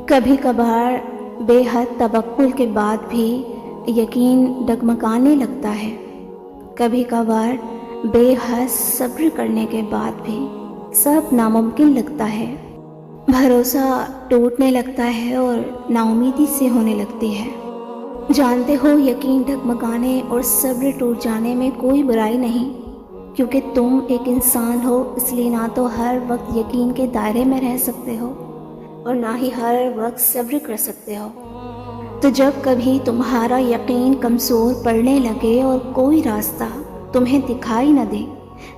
کبھی کبھار بے حد توکل کے بعد بھی یقین ڈگمگانے لگتا ہے۔ کبھی کبھار بے حد صبر کرنے کے بعد بھی سب ناممکن لگتا ہے۔ بھروسہ ٹوٹنے لگتا ہے اور نا امیدی سے ہونے لگتی ہے۔ جانتے ہو یقین ڈگمگانے اور صبر ٹوٹ جانے میں کوئی برائی نہیں، کیونکہ تم ایک انسان ہو، اس لیے نہ تو ہر وقت یقین کے دائرے میں رہ سکتے ہو اور نہ ہی ہر وقت صبر کر سکتے ہو۔ تو جب کبھی تمہارا یقین کمزور پڑنے لگے اور کوئی راستہ تمہیں دکھائی نہ دے،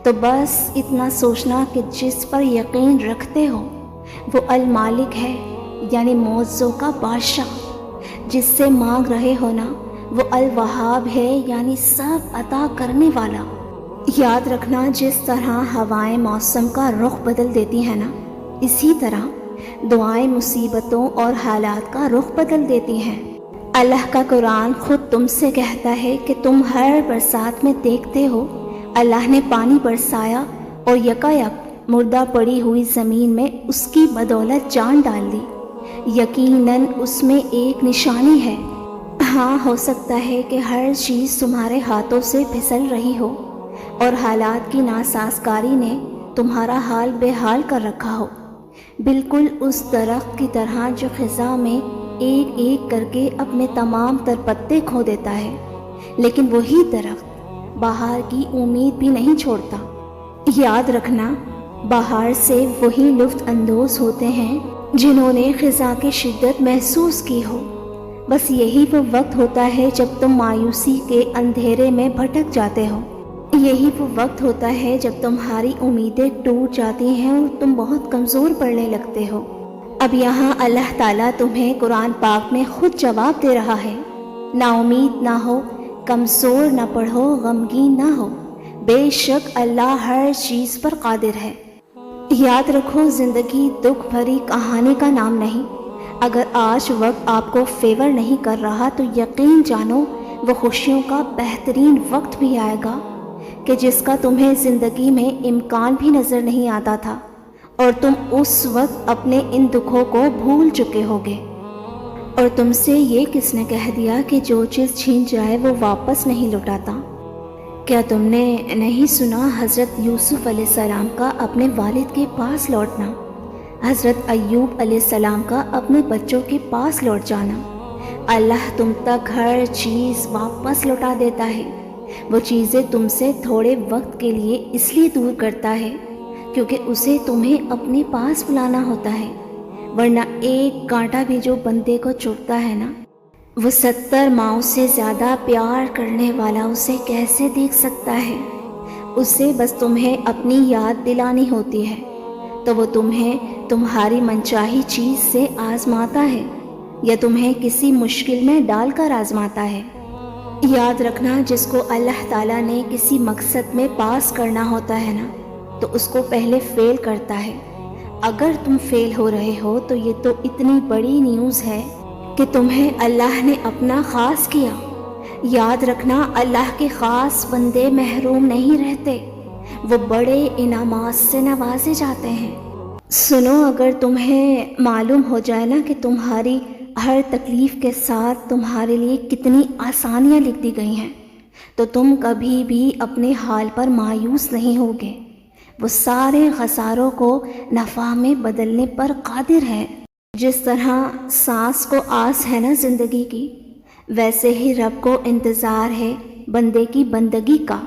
تو بس اتنا سوچنا کہ جس پر یقین رکھتے ہو وہ المالک ہے، یعنی معجزوں کا بادشاہ۔ جس سے مانگ رہے ہو نا، وہ الوہاب ہے، یعنی سب عطا کرنے والا۔ یاد رکھنا، جس طرح ہوائیں موسم کا رخ بدل دیتی ہیں نا، اسی طرح دعائیں مصیبتوں اور حالات کا رخ بدل دیتی ہیں۔ اللہ کا قرآن خود تم سے کہتا ہے کہ تم ہر برسات میں دیکھتے ہو اللہ نے پانی برسایا اور یکایک مردہ پڑی ہوئی زمین میں اس کی بدولت جان ڈال دی۔ یقیناً اس میں ایک نشانی ہے۔ ہاں، ہو سکتا ہے کہ ہر چیز تمہارے ہاتھوں سے پھسل رہی ہو اور حالات کی ناسازگاری نے تمہارا حال بے حال کر رکھا ہو، بالکل اس درخت کی طرح جو خزاں میں ایک ایک کر کے اپنے تمام تر پتے کھو دیتا ہے، لیکن وہی درخت بہار کی امید بھی نہیں چھوڑتا۔ یاد رکھنا، بہار سے وہی لطف اندوز ہوتے ہیں جنہوں نے خزاں کی شدت محسوس کی ہو۔ بس یہی وہ وقت ہوتا ہے جب تم مایوسی کے اندھیرے میں بھٹک جاتے ہو۔ یہی وہ وقت ہوتا ہے جب تمہاری امیدیں ٹوٹ جاتی ہیں اور تم بہت کمزور پڑنے لگتے ہو۔ اب یہاں اللہ تعالیٰ تمہیں قرآن پاک میں خود جواب دے رہا ہے، نا امید نہ ہو، کمزور نہ پڑھو، غمگین نہ ہو، بے شک اللہ ہر چیز پر قادر ہے۔ یاد رکھو، زندگی دکھ بھری کہانی کا نام نہیں۔ اگر آج وقت آپ کو فیور نہیں کر رہا تو یقین جانو وہ خوشیوں کا بہترین وقت بھی آئے گا کہ جس کا تمہیں زندگی میں امکان بھی نظر نہیں آتا تھا، اور تم اس وقت اپنے ان دکھوں کو بھول چکے ہوگے۔ اور تم سے یہ کس نے کہہ دیا کہ جو چیز چھین جائے وہ واپس نہیں لوٹاتا؟ کیا تم نے نہیں سنا حضرت یوسف علیہ السلام کا اپنے والد کے پاس لوٹنا، حضرت ایوب علیہ السلام کا اپنے بچوں کے پاس لوٹ جانا؟ اللہ تم تک ہر چیز واپس لوٹا دیتا ہے۔ وہ چیزیں تم سے تھوڑے وقت کے لیے اس لیے دور کرتا ہے کیونکہ اسے تمہیں اپنے پاس بلانا ہوتا ہے، ورنہ ایک کانٹا بھی جو بندے کو چبھتا ہے نا، وہ 70 ماؤں سے زیادہ پیار کرنے والا اسے کیسے دیکھ سکتا ہے؟ اسے بس تمہیں اپنی یاد دلانی ہوتی ہے تو وہ تمہیں تمہاری منچاہی چیز سے آزماتا ہے یا تمہیں کسی مشکل میں ڈال کر آزماتا ہے۔ یاد رکھنا، جس کو اللہ تعالیٰ نے کسی مقصد میں پاس کرنا ہوتا ہے نا، تو اس کو پہلے فیل کرتا ہے۔ اگر تم فیل ہو رہے ہو تو یہ تو اتنی بڑی نیوز ہے کہ تمہیں اللہ نے اپنا خاص کیا۔ یاد رکھنا، اللہ کے خاص بندے محروم نہیں رہتے، وہ بڑے انعامات سے نوازے جاتے ہیں۔ سنو، اگر تمہیں معلوم ہو جائے نا کہ تمہاری ہر تکلیف کے ساتھ تمہارے لیے کتنی آسانیاں لکھ دی گئی ہیں، تو تم کبھی بھی اپنے حال پر مایوس نہیں ہوگے۔ وہ سارے خساروں کو نفع میں بدلنے پر قادر ہے۔ جس طرح سانس کو آس ہے نا زندگی کی، ویسے ہی رب کو انتظار ہے بندے کی بندگی کا۔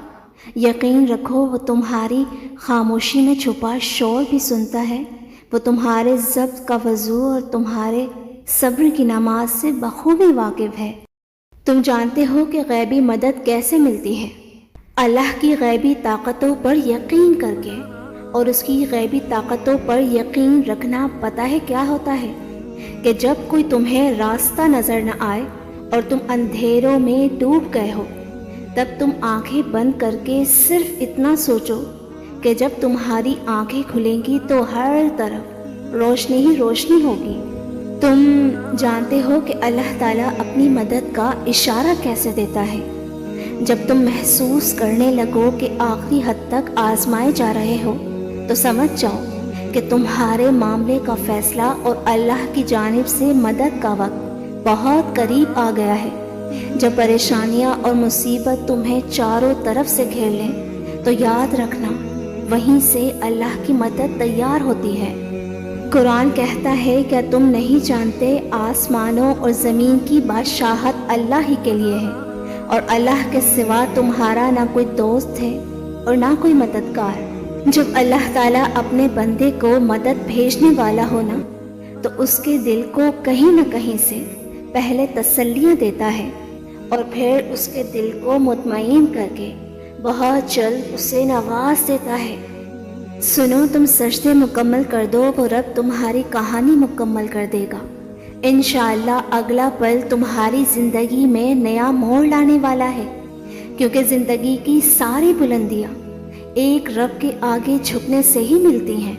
یقین رکھو، وہ تمہاری خاموشی میں چھپا شور بھی سنتا ہے، وہ تمہارے ضبط کا وضو اور تمہارے صبر کی نماز سے بخوبی واقف ہے۔ تم جانتے ہو کہ غیبی مدد کیسے ملتی ہے؟ اللہ کی غیبی طاقتوں پر یقین کر کے، اور اس کی غیبی طاقتوں پر یقین رکھنا پتہ ہے کیا ہوتا ہے؟ کہ جب کوئی تمہیں راستہ نظر نہ آئے اور تم اندھیروں میں ڈوب گئے ہو، تب تم آنکھیں بند کر کے صرف اتنا سوچو کہ جب تمہاری آنکھیں کھلیں گی تو ہر طرف روشنی ہی روشنی ہوگی۔ تم جانتے ہو کہ اللہ تعالیٰ اپنی مدد کا اشارہ کیسے دیتا ہے؟ جب تم محسوس کرنے لگو کہ آخری حد تک آزمائے جا رہے ہو تو سمجھ جاؤ کہ تمہارے معاملے کا فیصلہ اور اللہ کی جانب سے مدد کا وقت بہت قریب آ گیا ہے۔ جب پریشانیاں اور مصیبت تمہیں چاروں طرف سے گھیر لیں تو یاد رکھنا وہیں سے اللہ کی مدد تیار ہوتی ہے۔ قرآن کہتا ہے کیا تم نہیں جانتے آسمانوں اور زمین کی بادشاہت اللہ ہی کے لیے ہے اور اللہ کے سوا تمہارا نہ کوئی دوست ہے اور نہ کوئی مددگار۔ جب اللہ تعالیٰ اپنے بندے کو مدد بھیجنے والا ہونا تو اس کے دل کو کہیں نہ کہیں سے پہلے تسلیاں دیتا ہے اور پھر اس کے دل کو مطمئن کر کے بہت جلد اسے نواز دیتا ہے۔ سنو، تم سجدے مکمل کر دو، وہ رب تمہاری کہانی مکمل کر دے گا۔ انشاءاللہ اگلا پل تمہاری زندگی میں نیا موڑ لانے والا ہے، کیونکہ زندگی کی ساری بلندیاں ایک رب کے آگے جھکنے سے ہی ملتی ہیں۔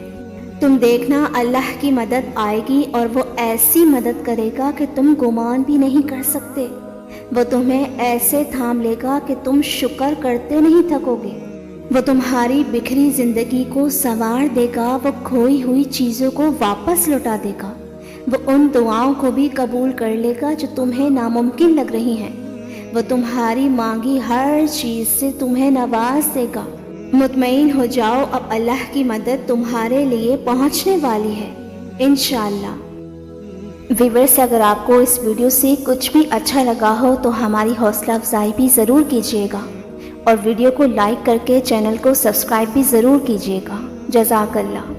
تم دیکھنا اللہ کی مدد آئے گی اور وہ ایسی مدد کرے گا کہ تم گمان بھی نہیں کر سکتے۔ وہ تمہیں ایسے تھام لے گا کہ تم شکر کرتے نہیں تھکو گے۔ وہ تمہاری بکھری زندگی کو سنوار دے گا، وہ کھوئی ہوئی چیزوں کو واپس لوٹا دے گا، وہ ان دعاؤں کو بھی قبول کر لے گا جو تمہیں ناممکن لگ رہی ہیں، وہ تمہاری مانگی ہر چیز سے تمہیں نواز دے گا۔ مطمئن ہو جاؤ، اب اللہ کی مدد تمہارے لیے پہنچنے والی ہے انشاءاللہ۔ ویورز، اگر آپ کو اس ویڈیو سے کچھ بھی اچھا لگا ہو تو ہماری حوصلہ افزائی بھی ضرور کیجیے گا اور ویڈیو کو لائک کر کے چینل کو سبسکرائب بھی ضرور کیجیے گا۔ جزاک اللہ۔